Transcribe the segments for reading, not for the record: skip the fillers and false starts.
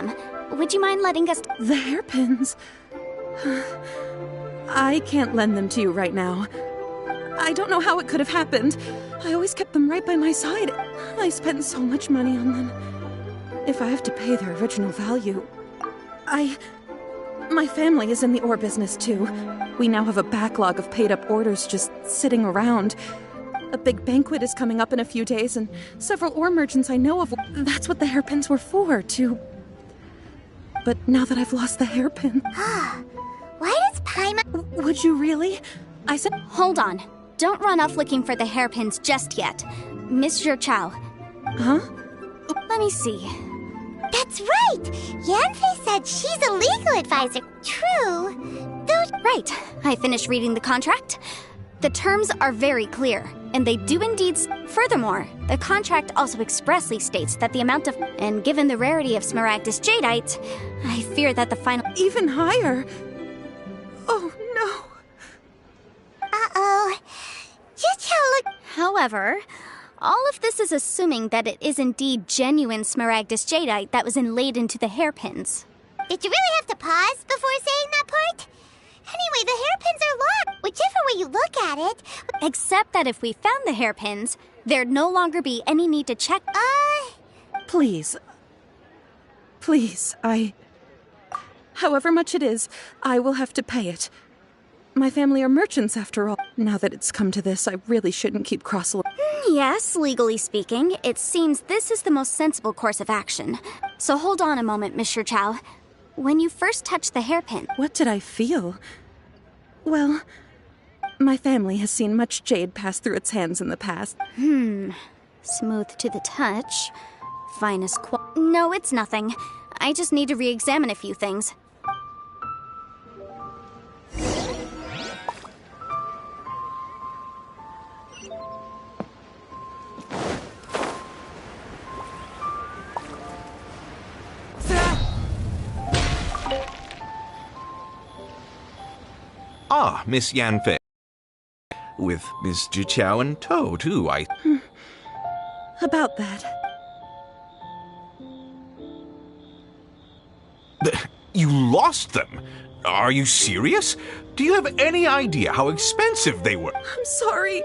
them. Would you mind letting us... The hairpins. I can't lend them to you right now. I don't know how it could have happened. I always kept them right by my side. I spent so much money on them. If I have to pay their original value... My family is in the ore business too. We now have a backlog of paid-up orders just sitting around. A big banquet is coming up in a few days, and several ore merchants I know of... That's what the hairpins were for, to... But now that I've lost the hairpin... Why does Paimon... Would you really? I said... Hold on. Don't run off looking for the hairpins just yet. Miss Chow. Huh? Let me see. That's right! Yanfei said she's a legal advisor. True. Right. I finished reading the contract. The terms are very clear, and they do indeed... Furthermore, the contract also expressly states that the amount of... And given the rarity of Smaragdus Jadeite, I fear that the final... Even higher? Oh, no. Uh-oh. look... However... all of this is assuming that it is indeed genuine Smaragdus Jadeite that was inlaid into the hairpins. Did you really have to pause before saying that part? Anyway, the hairpins are locked, whichever way you look at it. Except that if we found the hairpins, there'd no longer be any need to check... Please. Please, However much it is, I will have to pay it. My family are merchants, after all. Now that it's come to this, I really shouldn't keep cross... Yes, legally speaking, it seems this is the most sensible course of action. So hold on a moment, Mr. Chow. When you first touched the hairpin... What did I feel? Well, my family has seen much jade pass through its hands in the past. Smooth to the touch. Finest No, it's nothing. I just need to re-examine a few things. Ah, Miss Yanfei. With Miss Jiqiao in tow, too, About that. You lost them? Are you serious? Do you have any idea how expensive they were? I'm sorry.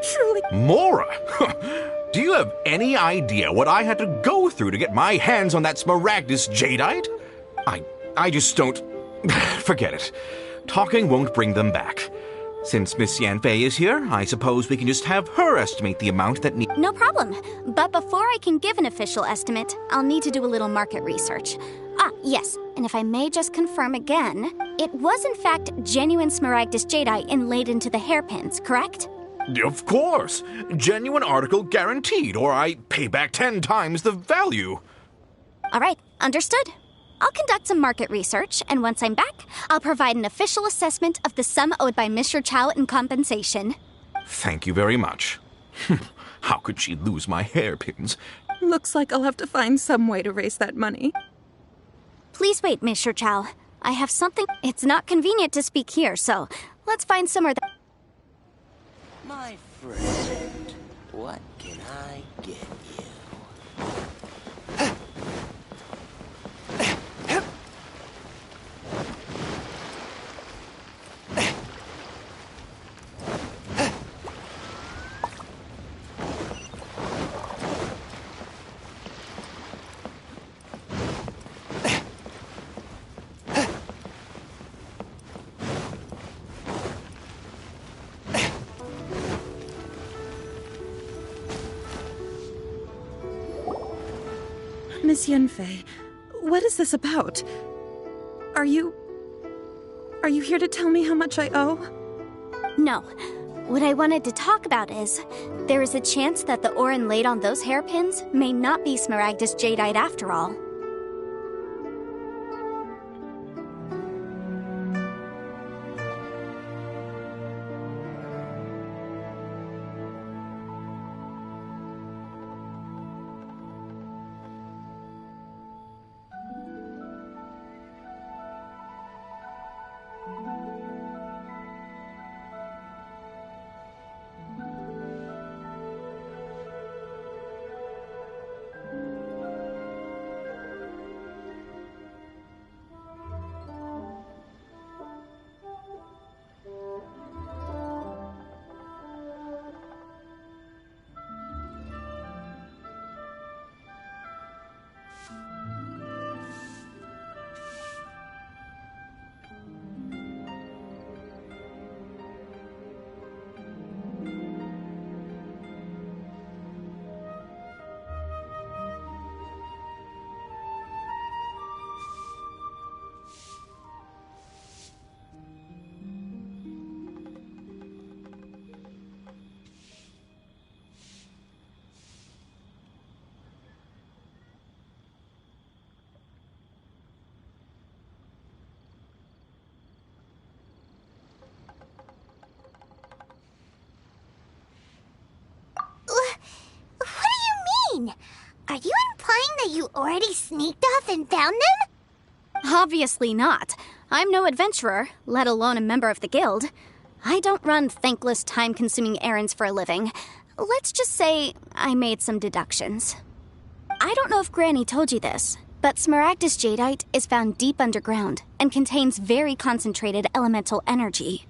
Truly. Mora! Do you have any idea what I had to go through to get my hands on that Smaragdus Jadeite? I just don't... Forget it. Talking won't bring them back. Since Miss Yanfei is here, I suppose we can just have her estimate the amount that No problem. But before I can give an official estimate, I'll need to do a little market research. Yes. And if I may just confirm again, it was in fact genuine Smaragdus Jadeite inlaid into the hairpins, correct? Of course. Genuine article guaranteed, or I pay back 10 times the value. All right. Understood. I'll conduct some market research, and once I'm back, I'll provide an official assessment of the sum owed by Mr. Chow in compensation. Thank you very much. How could she lose my hairpins? Looks like I'll have to find some way to raise that money. Please wait, Mr. Chow. I have something... It's not convenient to speak here, so let's find somewhere that... My friend, what can I get you? Miss Yanfei, what is this about? Are you here to tell me how much I owe? No. What I wanted to talk about is, there is a chance that the ore inlaid on those hairpins may not be Smaragdus Jadeite after all. You already sneaked off and found them? Obviously not. I'm no adventurer, let alone a member of the guild. I don't run thankless, time-consuming errands for a living. Let's just say I made some deductions. I don't know if Granny told you this, but Smaragdus jadeite is found deep underground and contains very concentrated elemental energy.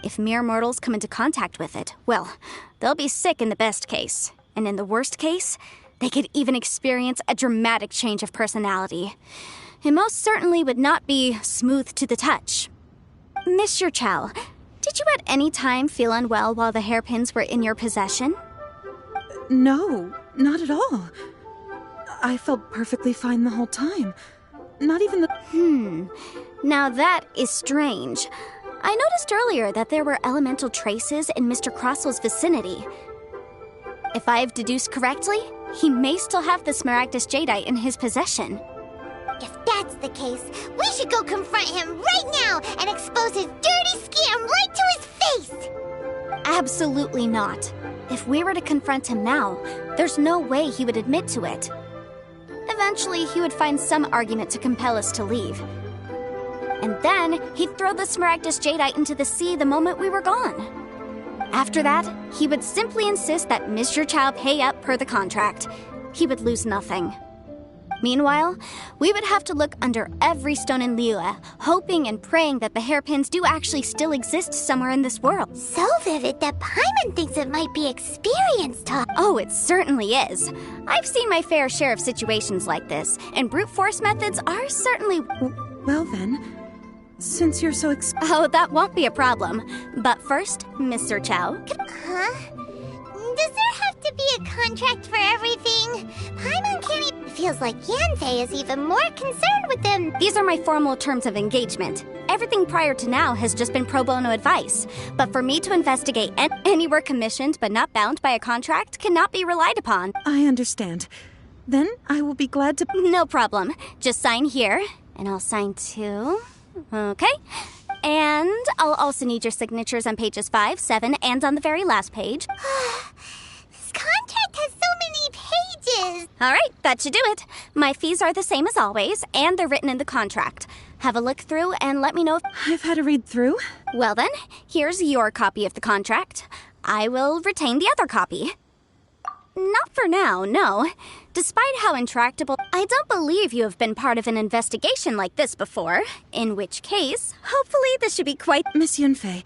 If mere mortals come into contact with it, well, they'll be sick in the best case. And in the worst case, they could even experience a dramatic change of personality. It most certainly would not be smooth to the touch. Mr. Chow, did you at any time feel unwell while the hairpins were in your possession? No, not at all. I felt perfectly fine the whole time. Not even the... Now that is strange. I noticed earlier that there were elemental traces in Mr. Crossel's vicinity. If I've deduced correctly, he may still have the Smaragdus jadeite in his possession. If that's the case, we should go confront him right now and expose his dirty scam right to his face! Absolutely not. If we were to confront him now, there's no way he would admit to it. Eventually, he would find some argument to compel us to leave. And then, he'd throw the Smaragdus jadeite into the sea the moment we were gone. After that, he would simply insist that Mr. Chow pay up per the contract. He would lose nothing. Meanwhile, we would have to look under every stone in Liyue, hoping and praying that the hairpins do actually still exist somewhere in this world. So vivid that Paimon thinks it might be experience talk. Oh, it certainly is. I've seen my fair share of situations like this, and brute force methods are certainly... Well then, since you're so Oh, that won't be a problem. But first, Mr. Chow... Huh? Does there have to be a contract for everything? Paimon can't even... Feels like Yanfei is even more concerned with them. These are my formal terms of engagement. Everything prior to now has just been pro bono advice. But for me to investigate any work commissioned but not bound by a contract cannot be relied upon. I understand. Then I will be glad to... No problem. Just sign here, and I'll sign too. Okay. And I'll also need your signatures on pages 5, 7, and on the very last page. This contract has so many pages. All right, that should do it. My fees are the same as always, and they're written in the contract. Have a look through and let me know if... I've had a read through. Well then, here's your copy of the contract. I will retain the other copy. Not for now, no. Despite how intractable, I don't believe you have been part of an investigation like this before. In which case, hopefully this should be quite... Miss Yunfei,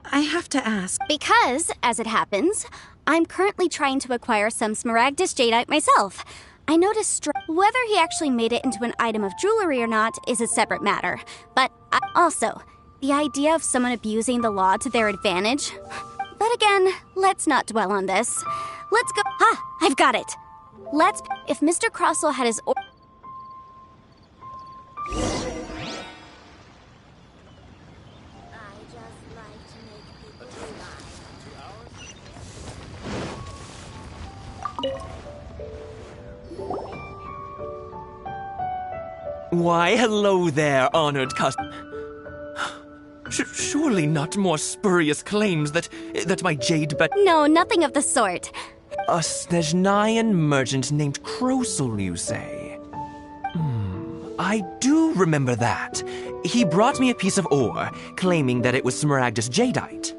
I have to ask... Because, as it happens, I'm currently trying to acquire some Smaragdus jadeite myself. I noticed whether he actually made it into an item of jewelry or not is a separate matter. But also, the idea of someone abusing the law to their advantage... But again, let's not dwell on this. Let's go... I've got it! If Mr. Crossell had his... Why, hello there, honored customer. Surely not more spurious claims that my jade No, nothing of the sort. A Snezhnayan merchant named Crossell, you say? I do remember that. He brought me a piece of ore, claiming that it was Smaragdus jadeite.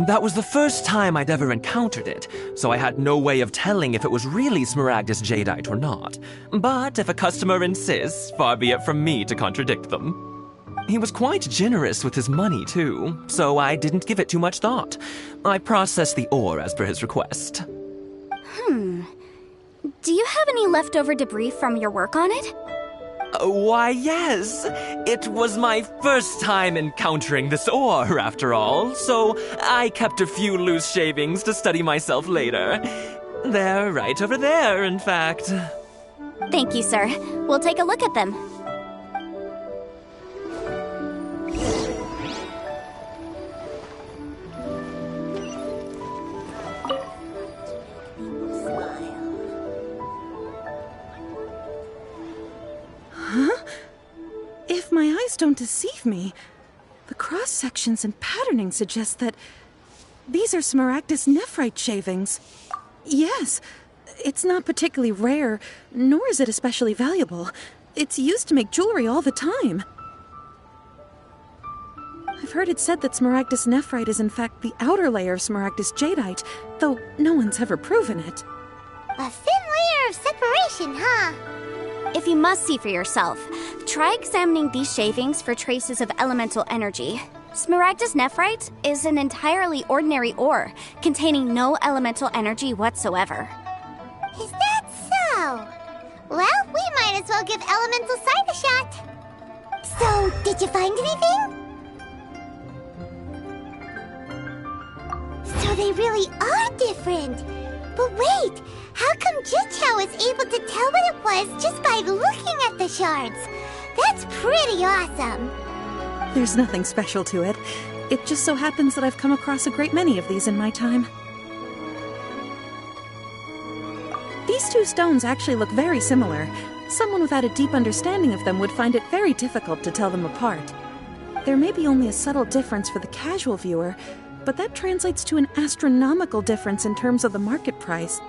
That was the first time I'd ever encountered it, so I had no way of telling if it was really Smaragdus jadeite or not. But if a customer insists, far be it from me to contradict them. He was quite generous with his money, too, so I didn't give it too much thought. I processed the ore as per his request. Do you have any leftover debris from your work on it? Why, yes. It was my first time encountering this ore, after all, so I kept a few loose shavings to study myself later. They're right over there, in fact. Thank you, sir. We'll take a look at them. If my eyes don't deceive me, the cross-sections and patterning suggest that these are Smaragdus nephrite shavings. Yes, It's not particularly rare, nor is it especially valuable. It's used to make jewelry all the time. I've heard it said that Smaragdus nephrite is in fact the outer layer of Smaragdus jadeite, though no one's ever proven it. A thin layer of separation, huh? If you must see for yourself, try examining these shavings for traces of elemental energy. Smaragdus nephrite is an entirely ordinary ore, containing no elemental energy whatsoever. Is that so? Well, we might as well give elemental sight a shot. So, did you find anything? So they really are different. But wait, how come Jichao was able to tell what it was just by looking at the shards? That's pretty awesome. There's nothing special to it. It just so happens that I've come across a great many of these in my time. These two stones actually look very similar. Someone without a deep understanding of them would find it very difficult to tell them apart. There may be only a subtle difference for the casual viewer, but that translates to an astronomical difference in terms of the market price.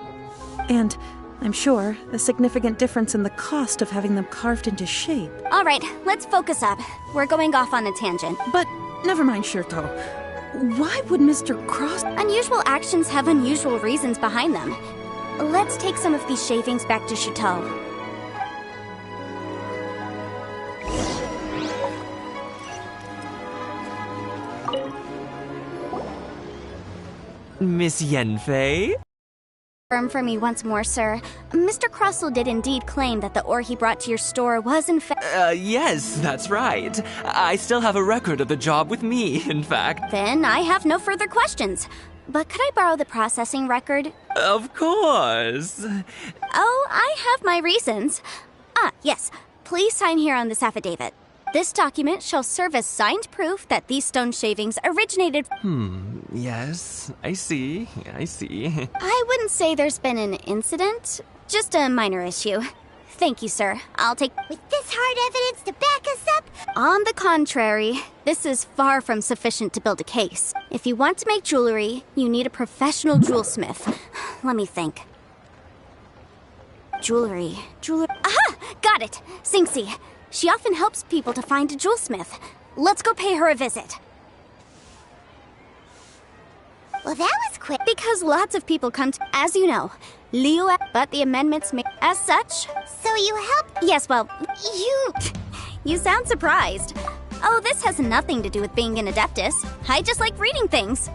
And, I'm sure, a significant difference in the cost of having them carved into shape. All right, let's focus up. We're going off on a tangent. But, never mind, Shirto. Why would Mr. Cross... Unusual actions have unusual reasons behind them. Let's take some of these shavings back to Chateau. Miss Yanfei? Confirm for me once more, sir. Mr. Crossell did indeed claim that the ore he brought to your store was in fact... Yes, that's right. I still have a record of the job with me, in fact. Then I have no further questions. But could I borrow the processing record? Of course. Oh, I have my reasons. Yes. Please sign here on this affidavit. This document shall serve as signed proof that these stone shavings originated... Yes, I see. I wouldn't say there's been an incident, just a minor issue. Thank you, sir. I'll take... With this hard evidence to back us up? On the contrary, this is far from sufficient to build a case. If you want to make jewelry, you need a professional jewelsmith. Let me think. Jewelry. Aha! Got it! Singxi. She often helps people to find a jewelsmith. Let's go pay her a visit. Well, that was quick. Because lots of people come to... As you know, Liu... But the amendments made... As such... So you helped... Yes, well, You sound surprised. Oh, this has nothing to do with being an adeptus. I just like reading things.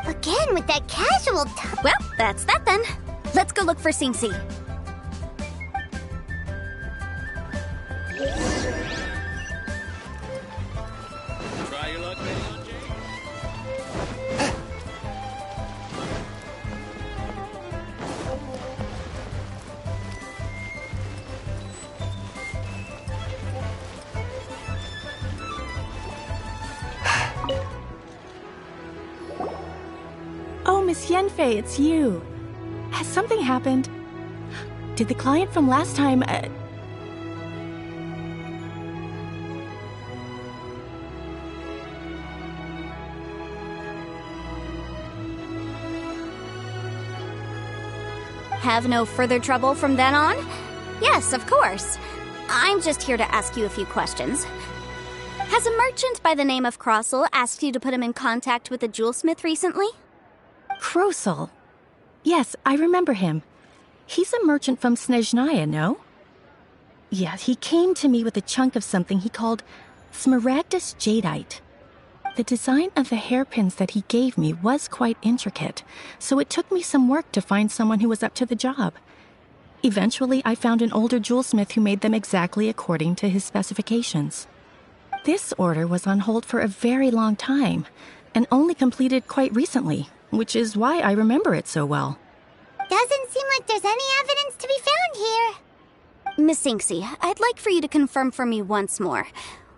Again, with that casual Well, that's that then. Let's go look for Singxi. Try your luck, Betty on Jay. Oh, Miss Yanfei, it's you. Has something happened? Did the client from last time, Have no further trouble from then on? Yes, of course. I'm just here to ask you a few questions. Has a merchant by the name of Crossell asked you to put him in contact with a jewelsmith recently? Crossell? Yes, I remember him. He's a merchant from Snezhnaya, no? Yeah, he came to me with a chunk of something he called Smaragdus jadeite. The design of the hairpins that he gave me was quite intricate, so it took me some work to find someone who was up to the job. Eventually, I found an older jewelsmith who made them exactly according to his specifications. This order was on hold for a very long time, and only completed quite recently, which is why I remember it so well. Doesn't seem like there's any evidence to be found here. Miss Singxi, I'd like for you to confirm for me once more.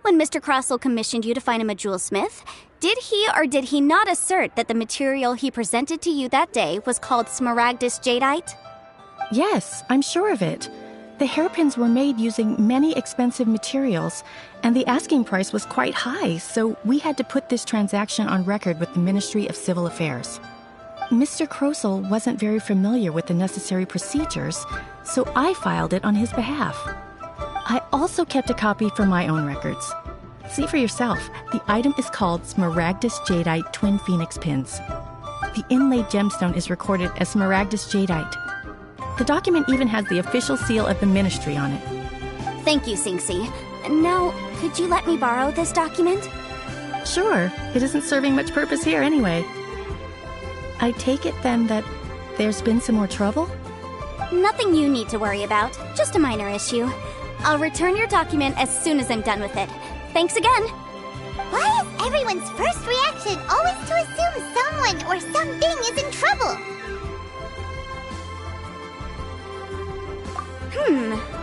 When Mr. Crossell commissioned you to find him a jewelsmith, did he or did he not assert that the material he presented to you that day was called Smaragdus jadeite? Yes, I'm sure of it. The hairpins were made using many expensive materials, and the asking price was quite high, so we had to put this transaction on record with the Ministry of Civil Affairs. Mr. Krosel wasn't very familiar with the necessary procedures, so I filed it on his behalf. I also kept a copy for my own records. See for yourself, the item is called Smaragdus Jadeite Twin Phoenix Pins. The inlaid gemstone is recorded as Smaragdus Jadeite. The document even has the official seal of the Ministry on it. Thank you, Sinxi. Now, could you let me borrow this document? Sure, it isn't serving much purpose here anyway. I take it then that there's been some more trouble? Nothing you need to worry about, just a minor issue. I'll return your document as soon as I'm done with it. Thanks again! Why is everyone's first reaction always to assume someone or something is in trouble?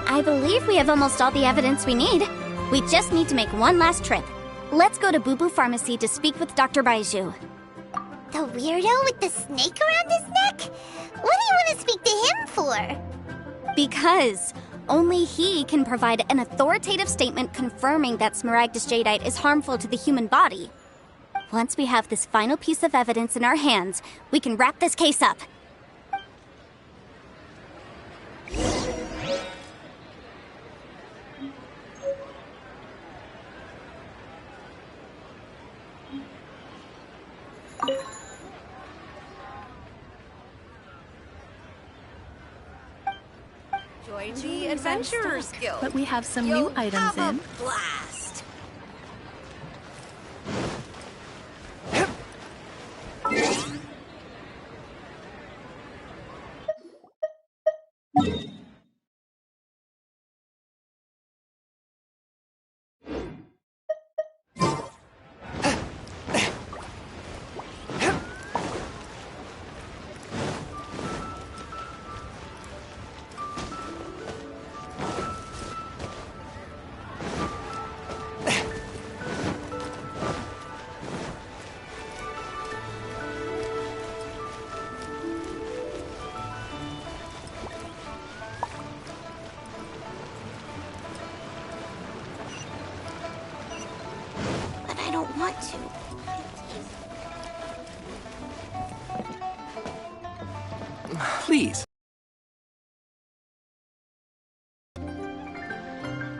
I believe we have almost all the evidence we need. We just need to make one last trip. Let's go to Boo Boo Pharmacy to speak with Dr. Baiju. The weirdo with the snake around his neck? What do you want to speak to him for? Because only he can provide an authoritative statement confirming that Smaragdus Jadeite is harmful to the human body. Once we have this final piece of evidence in our hands, we can wrap this case up. Join the Adventurers Guild. But we have some You'll new items have in. a blast. I don't want to. Please.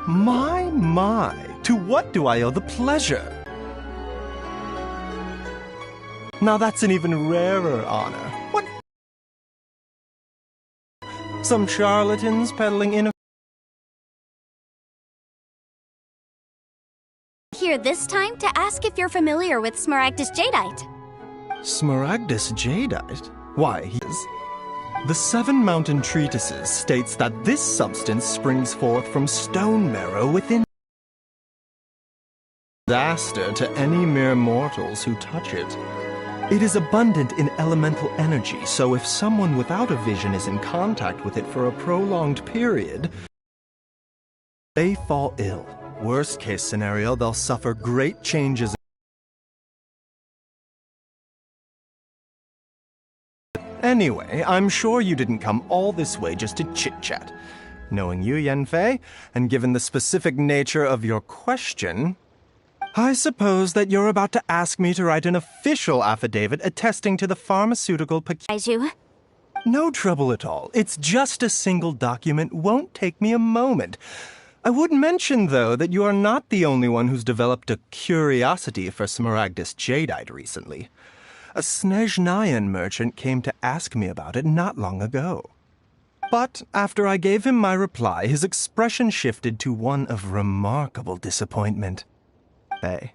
My, to what do I owe the pleasure? Now that's an even rarer honor. What? Some charlatans peddling in Here this time to ask if you're familiar with Smaragdus Jadeite. Smaragdus Jadeite? Why, he is. The Seven Mountain Treatises states that this substance springs forth from stone marrow within disaster to any mere mortals who touch it. It is abundant in elemental energy, so if someone without a vision is in contact with it for a prolonged period, they fall ill. Worst case scenario, they'll suffer great changes. Anyway, I'm sure you didn't come all this way just to chit-chat. Knowing you, Yanfei, and given the specific nature of your question, I suppose that you're about to ask me to write an official affidavit attesting to the pharmaceutical Baiju? No trouble at all. It's just a single document. Won't take me a moment. I would mention, though, that you are not the only one who's developed a curiosity for Smaragdus Jadeite recently. A Snezhnayan merchant came to ask me about it not long ago. But after I gave him my reply, his expression shifted to one of remarkable disappointment. Hey,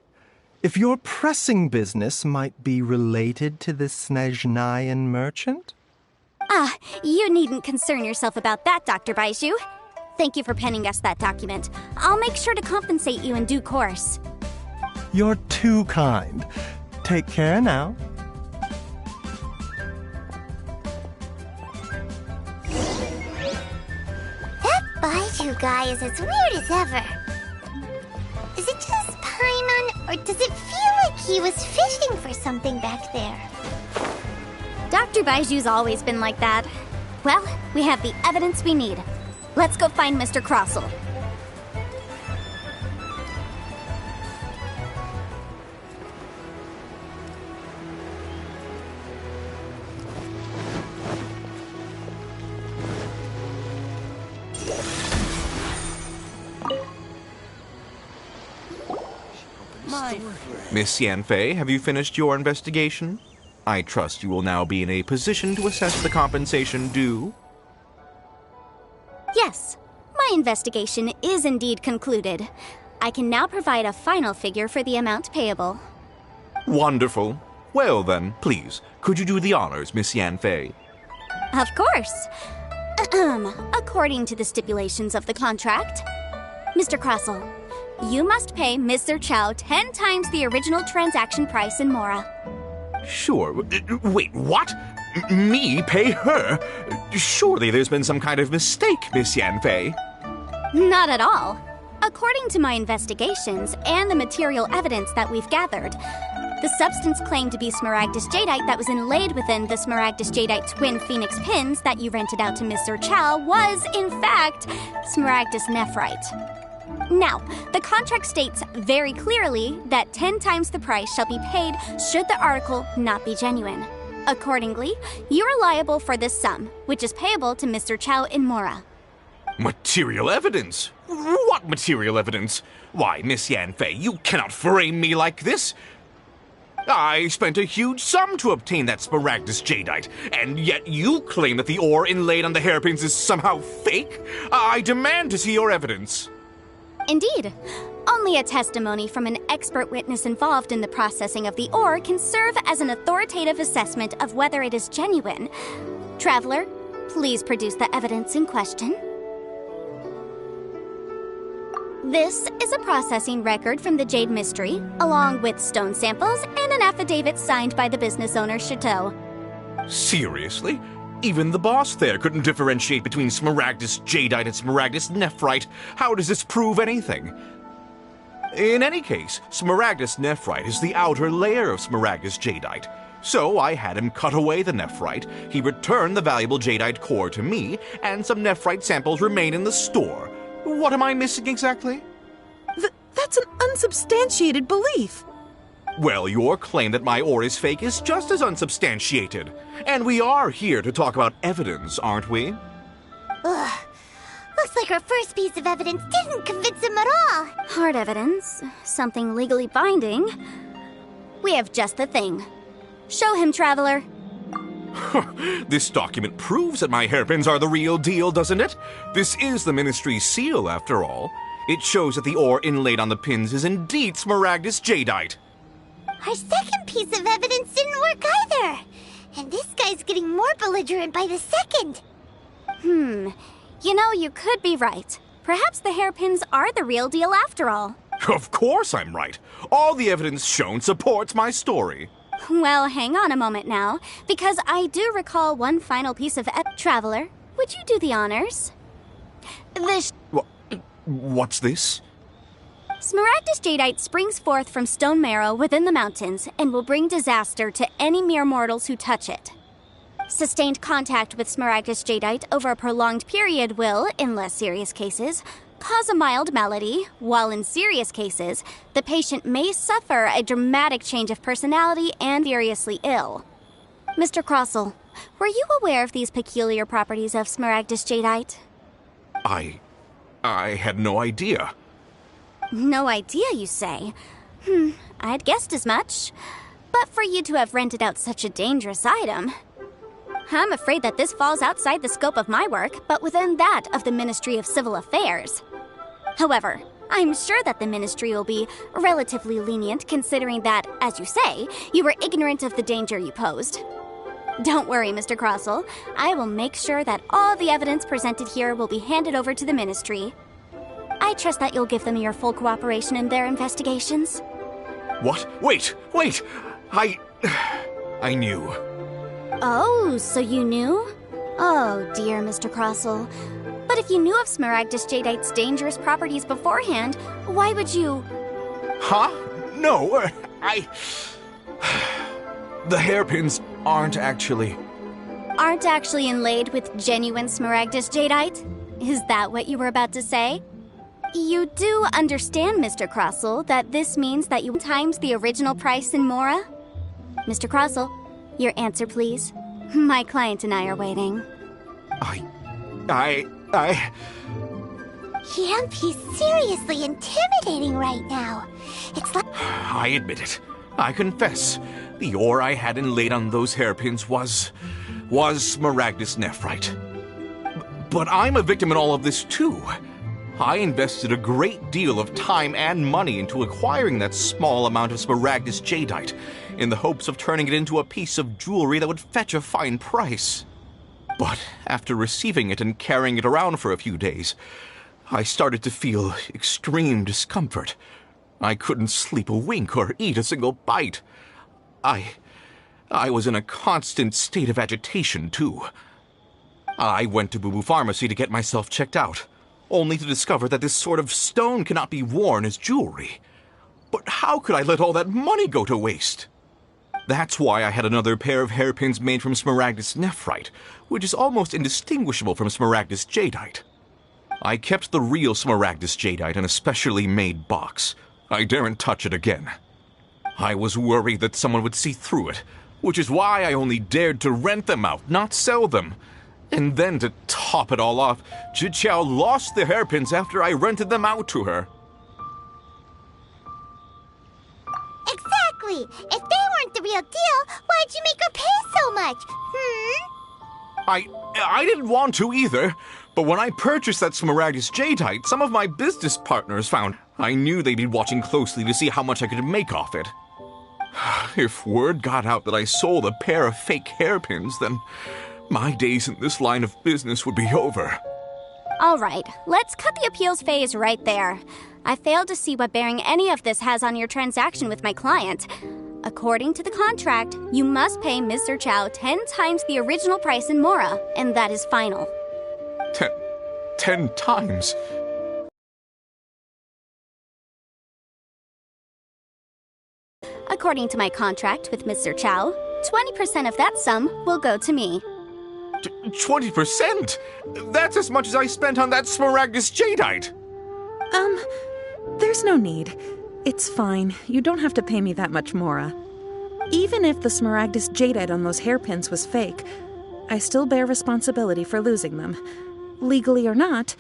if your pressing business might be related to this Snezhnayan merchant? Ah, you needn't concern yourself about that, Dr. Baiju. Thank you for penning us that document. I'll make sure to compensate you in due course. You're too kind. Take care now. That Baiju guy is as weird as ever. Is it just Paimon, or does it feel like he was fishing for something back there? Dr. Baiju's always been like that. Well, we have the evidence we need. Let's go find Mr. Crossell. My friend. Miss Yanfei, have you finished your investigation? I trust you will now be in a position to assess the compensation due. Yes, my investigation is indeed concluded. I can now provide a final figure for the amount payable. Wonderful. Well then, please, could you do the honors, Miss Yanfei? Of course. According to the stipulations of the contract, Mr. Crossell, you must pay Mr. Chow 10 times the original transaction price in Mora. Sure. Wait, what? Me pay her? Surely there's been some kind of mistake, Miss Yanfei. Not at all. According to my investigations and the material evidence that we've gathered, the substance claimed to be Smaragdus Jadeite that was inlaid within the Smaragdus Jadeite twin phoenix pins that you rented out to Mr. Chow was, in fact, Smaragdus Nephrite. Now, the contract states very clearly that 10 times the price shall be paid should the article not be genuine. Accordingly, you are liable for this sum, which is payable to Mr. Chow in Mora. Material evidence? What material evidence? Why, Miss Yanfei, you cannot frame me like this. I spent a huge sum to obtain that Smaragdus Jadeite, and yet you claim that the ore inlaid on the hairpins is somehow fake? I demand to see your evidence. Indeed. Only a testimony from an expert witness involved in the processing of the ore can serve as an authoritative assessment of whether it is genuine. Traveler, please produce the evidence in question. This is a processing record from the Jade Mystery, along with stone samples and an affidavit signed by the business owner, Chateau. Seriously? Even the boss there couldn't differentiate between Smaragdus Jadeite and Smaragdus Nephrite. How does this prove anything? In any case, Smaragdus Nephrite is the outer layer of Smaragdus Jadeite. So I had him cut away the Nephrite, he returned the valuable Jadeite core to me, and some Nephrite samples remain in the store. What am I missing exactly? That's an unsubstantiated belief. Well, your claim that my ore is fake is just as unsubstantiated. And we are here to talk about evidence, aren't we? Ugh. Looks like our first piece of evidence didn't convince him at all. Hard evidence, something legally binding. We have just the thing. Show him, Traveler. This document proves that my hairpins are the real deal, doesn't it? This is the Ministry's seal, after all. It shows that the ore inlaid on the pins is indeed Smaragdus Jadeite. Our second piece of evidence didn't work either. And this guy's getting more belligerent by the second. You know, you could be right. Perhaps the hairpins are the real deal after all. Of course I'm right. All the evidence shown supports my story. Well, hang on a moment now, because I do recall one final piece of Traveler, would you do the honors? What's this? Smaragdus Jadeite springs forth from stone marrow within the mountains and will bring disaster to any mere mortals who touch it. Sustained contact with Smaragdus Jadeite over a prolonged period will, in less serious cases, cause a mild malady, while in serious cases, the patient may suffer a dramatic change of personality and seriously ill. Mr. Crossell, were you aware of these peculiar properties of Smaragdus Jadeite? I had no idea. No idea, you say? I'd guessed as much. But for you to have rented out such a dangerous item... I'm afraid that this falls outside the scope of my work, but within that of the Ministry of Civil Affairs. However, I'm sure that the Ministry will be relatively lenient considering that, as you say, you were ignorant of the danger you posed. Don't worry, Mr. Crossell. I will make sure that all the evidence presented here will be handed over to the Ministry. I trust that you'll give them your full cooperation in their investigations. What? Wait! I knew. Oh, so you knew? Oh, dear Mr. Crossell. But if you knew of Smaragdus Jadeite's dangerous properties beforehand, why would you... Huh? No, The hairpins aren't actually inlaid with genuine Smaragdus Jadeite? Is that what you were about to say? You do understand, Mr. Crossell, that this means that you times the original price in Mora? Mr. Crossell, your answer, please. My client and I are waiting. Yep, he's seriously intimidating right now. It's like... I admit it. I confess. The ore I had inlaid on those hairpins was Smaragdus nephrite. But I'm a victim in all of this too. I invested a great deal of time and money into acquiring that small amount of Smaragdus jadeite, in the hopes of turning it into a piece of jewelry that would fetch a fine price. But after receiving it and carrying it around for a few days, I started to feel extreme discomfort. I couldn't sleep a wink or eat a single bite. I was in a constant state of agitation, too. I went to Boo Boo Pharmacy to get myself checked out, only to discover that this sort of stone cannot be worn as jewelry. But how could I let all that money go to waste? That's why I had another pair of hairpins made from Smaragdus nephrite, which is almost indistinguishable from Smaragdus jadeite. I kept the real Smaragdus jadeite in a specially made box. I daren't touch it again. I was worried that someone would see through it, which is why I only dared to rent them out, not sell them. And then to top it all off, Jiqiao lost the hairpins after I rented them out to her. Exactly! If they weren't the real deal, why'd you make her pay so much? I didn't want to either, but when I purchased that Smaragdus jadeite, some of my business partners found I knew they'd be watching closely to see how much I could make off it. If word got out that I sold a pair of fake hairpins, then my days in this line of business would be over. All right, let's cut the appeals phase right there. I failed to see what bearing any of this has on your transaction with my client. According to the contract, you must pay Mr. Chow 10 times the original price in Mora, and that is final. 10 times? According to my contract with Mr. Chow, 20% of that sum will go to me. 20%? That's as much as I spent on that Smaragdus jadeite! There's no need. It's fine. You don't have to pay me that much, Mora. Even if the Smaragdus jadeite on those hairpins was fake, I still bear responsibility for losing them. Legally or not,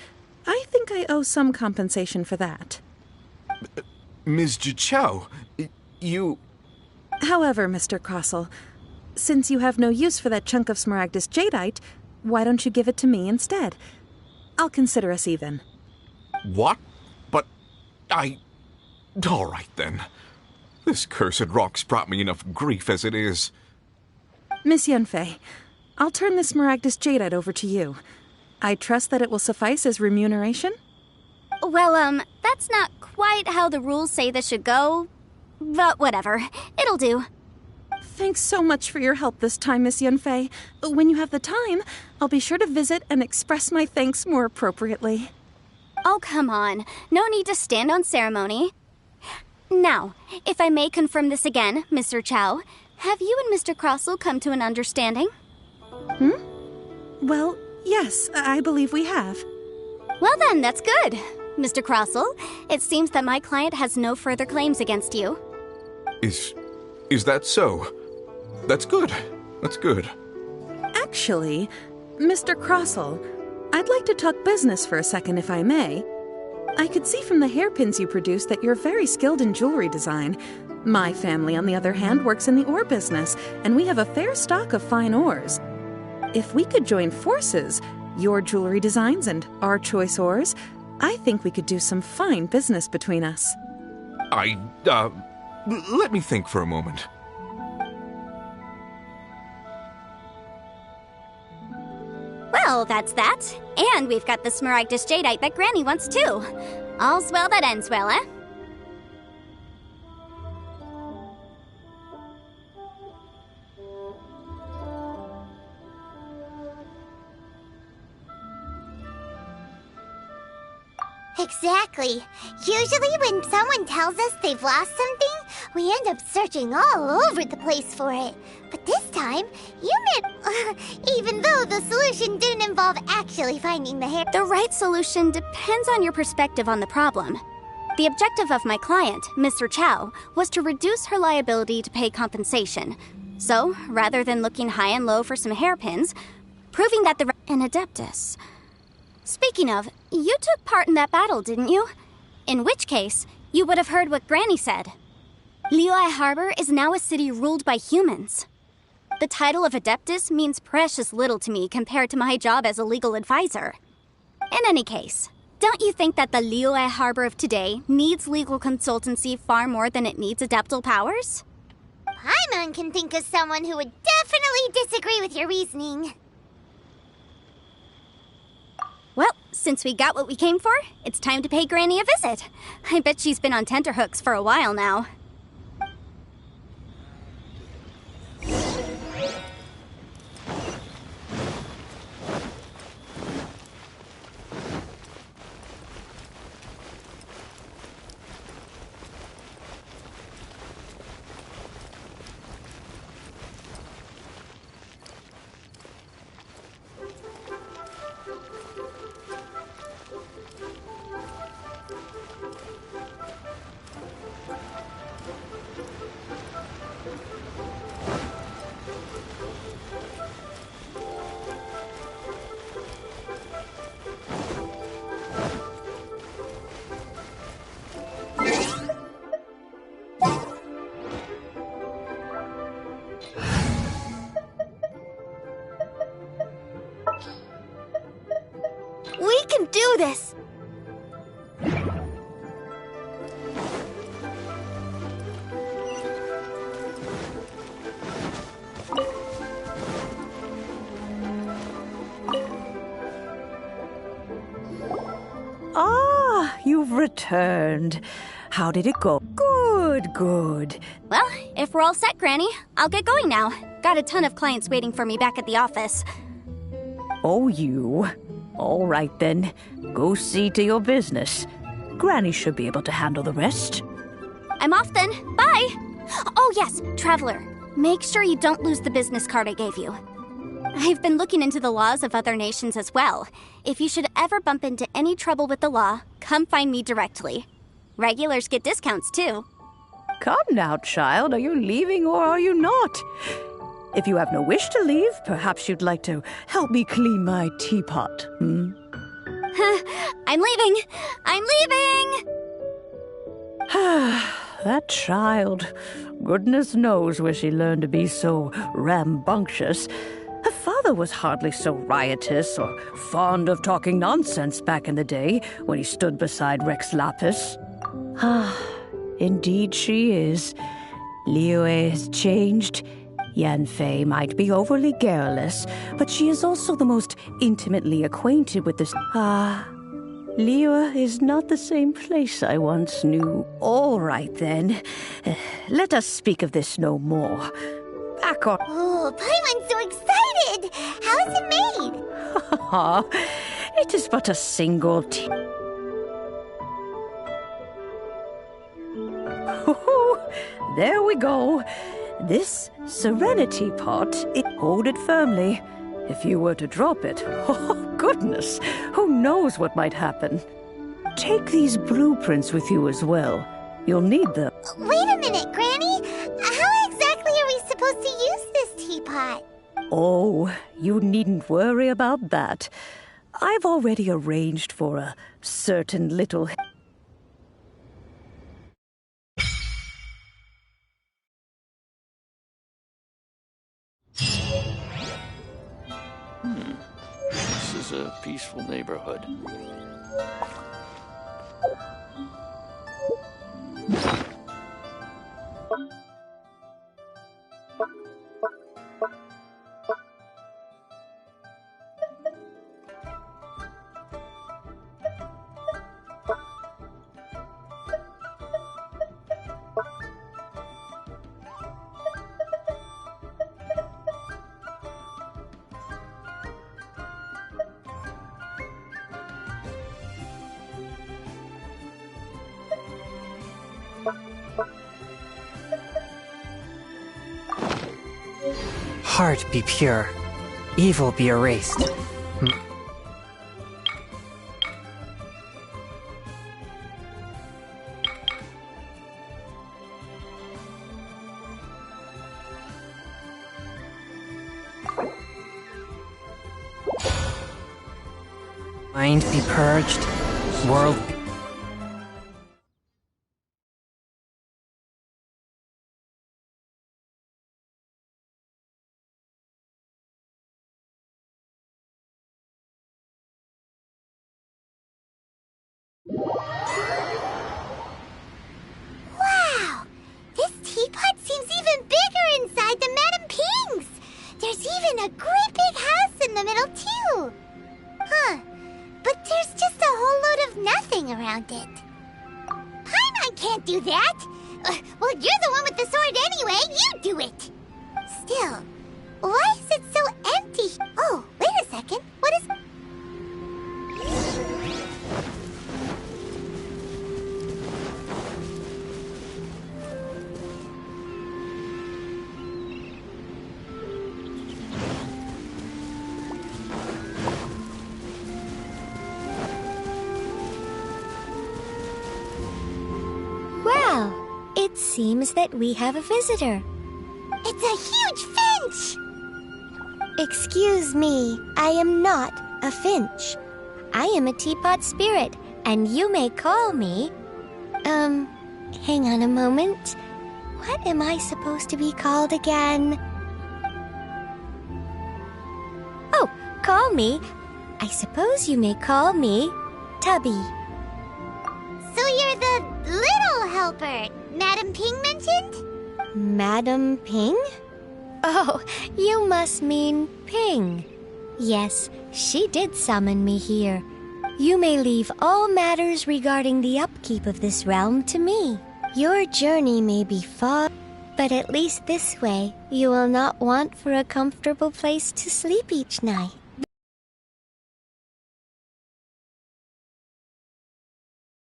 I think I owe some compensation for that. Ms. Jiqiao, you... However, Mr. Crossell, since you have no use for that chunk of Smaragdus jadeite, why don't you give it to me instead? I'll consider us even. What? But all right, then. This cursed rock's brought me enough grief as it is. Miss Yunfei, I'll turn this Smaragdus jadeite over to you. I trust that it will suffice as remuneration? Well, that's not quite how the rules say this should go. But whatever. It'll do. Thanks so much for your help this time, Miss Yunfei. When you have the time, I'll be sure to visit and express my thanks more appropriately. Oh, come on. No need to stand on ceremony. Now, if I may confirm this again, Mr. Chow, have you and Mr. Crossell come to an understanding? Well, yes, I believe we have. Well then, that's good. Mr. Crossell, it seems that my client has no further claims against you. Is that so? That's good. That's good. Actually, Mr. Crossell, I'd like to talk business for a second, if I may. I could see from the hairpins you produced that you're very skilled in jewelry design. My family, on the other hand, works in the ore business, and we have a fair stock of fine ores. If we could join forces, your jewelry designs and our choice ores, I think we could do some fine business between us. Let me think for a moment. Well, that's that. And we've got the Smaragdus jadeite that Granny wants too. All's well that ends well, eh? Exactly. Usually when someone tells us they've lost something, we end up searching all over the place for it. But this time, you meant... even though the solution didn't involve actually finding the hair... The right solution depends on your perspective on the problem. The objective of my client, Mr. Chow, was to reduce her liability to pay compensation. So, rather than looking high and low for some hairpins, proving that an adeptus... Speaking of, you took part in that battle, didn't you? In which case, you would have heard what Granny said. Liyue Harbor is now a city ruled by humans. The title of Adeptus means precious little to me compared to my job as a legal advisor. In any case, don't you think that the Liyue Harbor of today needs legal consultancy far more than it needs adeptal powers? Paimon can think of someone who would definitely disagree with your reasoning. Well, since we got what we came for, it's time to pay Granny a visit. I bet she's been on tenterhooks for a while now. We can do this! Ah, you've returned. How did it go? Good, good. Well, if we're all set, Granny, I'll get going now. Got a ton of clients waiting for me back at the office. Oh, you. All right, then. Go see to your business. Granny should be able to handle the rest. I'm off then. Bye! Oh yes, Traveler. Make sure you don't lose the business card I gave you. I've been looking into the laws of other nations as well. If you should ever bump into any trouble with the law, come find me directly. Regulars get discounts too. Come now, child. Are you leaving or are you not? If you have no wish to leave, perhaps you'd like to help me clean my teapot, hmm? I'm leaving! I'm leaving! That child. Goodness knows where she learned to be so rambunctious. Her father was hardly so riotous or fond of talking nonsense back in the day when he stood beside Rex Lapis. Indeed she is. Liyue has changed. Yanfei might be overly garrulous, but she is also the most intimately acquainted with this. Liyue is not the same place I once knew. All right, then. Let us speak of this no more. Back on. Oh, Paimon's so excited! How is it made? It is but a single There we go. This Serenity Pot, hold it firmly. If you were to drop it, oh goodness, who knows what might happen. Take these blueprints with you as well. You'll need them. Wait a minute, Granny. How exactly are we supposed to use this teapot? Oh, you needn't worry about that. I've already arranged for a certain little... This is a peaceful neighborhood. Heart be pure, evil be erased. Mind be purged, world be... Wow! This teapot seems even bigger inside than Madame Ping's! There's even a great big house in the middle, too! Huh. But there's just a whole load of nothing around it. Paimon can't do that! Well, you're the one with the sword anyway! You do it! Still, why is it so empty? Oh, wait a second. What is... Well, it seems that we have a visitor. It's a huge finch! Excuse me, I am not a finch. I am a teapot spirit, and you may call me... hang on a moment. What am I supposed to be called again? Oh, call me. I suppose you may call me Tubby. So you're the little helper Madame Ping mentioned? Madam Ping? Oh, you must mean Ping. Yes, she did summon me here. You may leave all matters regarding the upkeep of this realm to me. Your journey may be far, but at least this way you will not want for a comfortable place to sleep each night.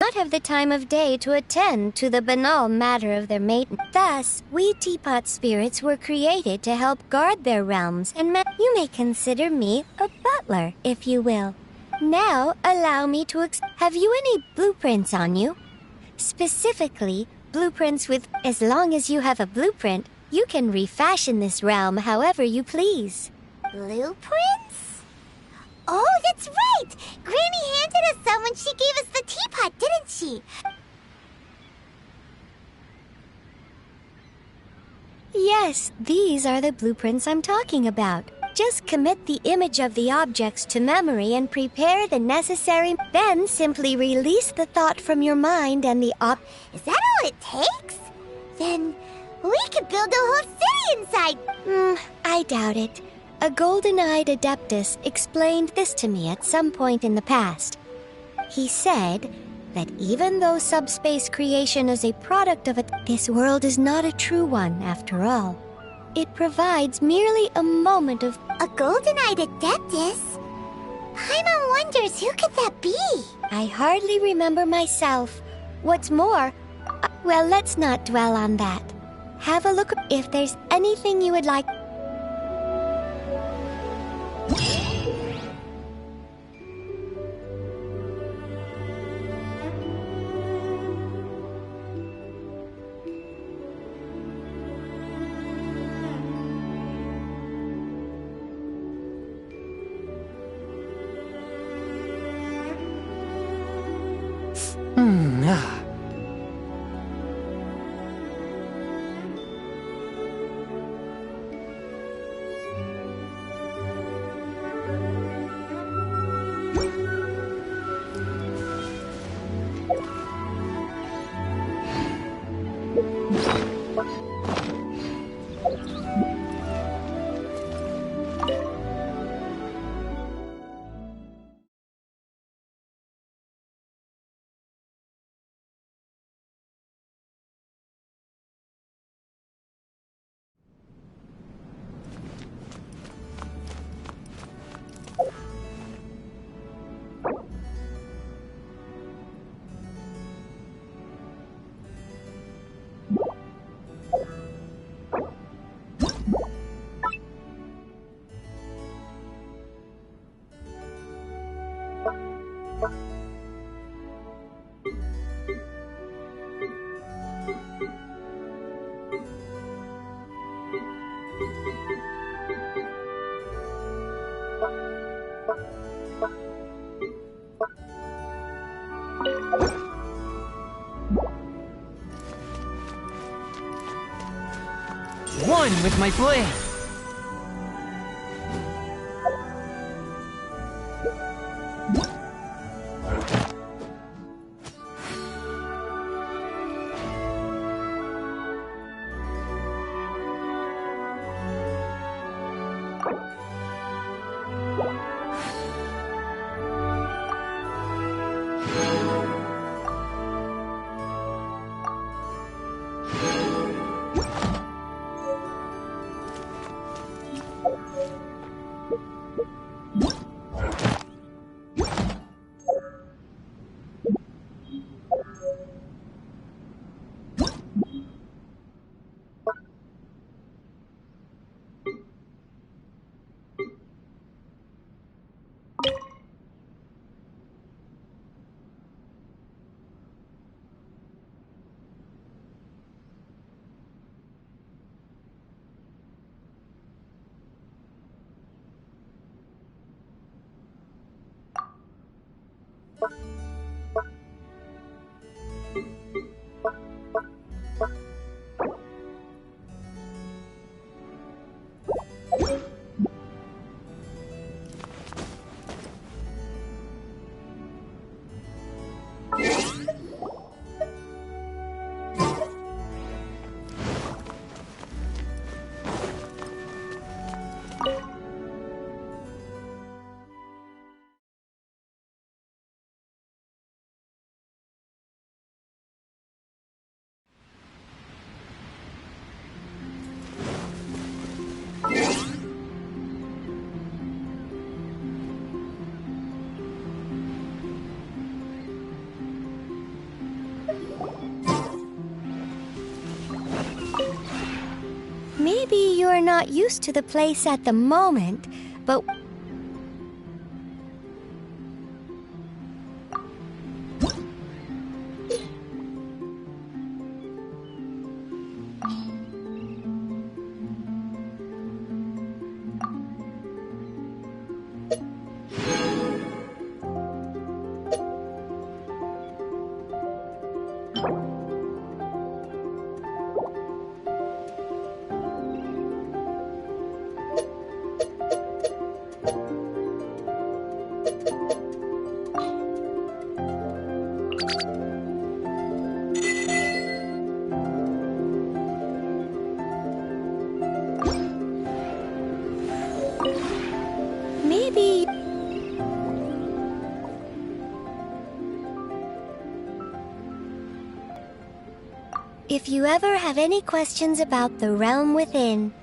Not have the time of day to attend to the banal matter of their maintenance. Thus, we teapot spirits were created to help guard their realms, and you may consider me a butler, if you will. Now, allow me to have you any blueprints on you? Specifically, blueprints with... As long as you have a blueprint, you can refashion this realm however you please. Blueprints? Oh, that's right! Granny handed us some when she gave us the teapot, didn't she? Yes, these are the blueprints I'm talking about. Just commit the image of the objects to memory and prepare the necessary... Then simply release the thought from your mind and the Is that all it takes? Then we could build a whole city inside. I doubt it. A golden-eyed adeptus explained this to me at some point in the past. He said that even though subspace creation is a product of this world is not a true one after all. It provides merely a moment of... A golden-eyed adeptus? Paimon wonders who could that be? I hardly remember myself. What's more... Well, let's not dwell on that. Have a look if there's anything you would like... one with my blade. Maybe you're not used to the place at the moment, but... Maybe... If you ever have any questions about the realm within,